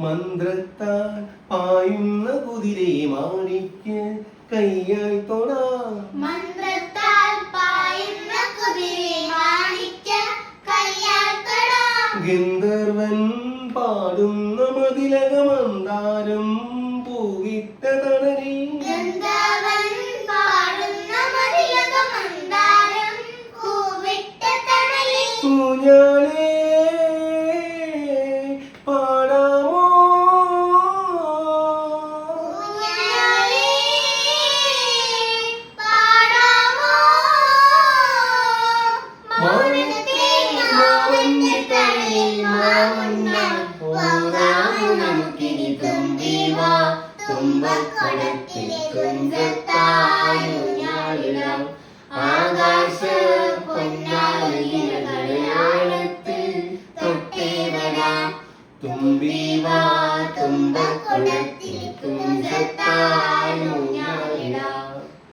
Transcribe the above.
മന്ത്രത്താൽ പായുന്ന കുതിരെ മാണിക്ക് കയ്യാൽ തൊടാം. മന്ത്രത്താൽ പായുന്ന കുതിരെ മാണിക്ക് കയ്യാൽ തൊടാം. ഗന്ധർവൻ പാടുന്ന മതിലക മന്ദാരം പൂവിട്ട തണലിൽ. ഗന്ധർവൻ പാടുന്ന മതിലക മന്ദാരം പൂവിട്ട തണലിൽ. ഊഞ്ഞാലേ പാടാമോ. ഊഞ്ഞാലേ പാടാമോ. മൗനത്തെ മാവന്റെ തണലിൽ മാവുണ്ണാൻ പോകാമോ നമുക്കിനി തുമ്പിവാ. തുമ്പക്കുടത്തിലെ തുഞ്ചത്തായി ഊഞ്ഞാലിടാം. ആകാശ പൊന്നാളികളെ ആഴത്തിൽ തൊട്ടേ വരാം. തുമ്പി വാ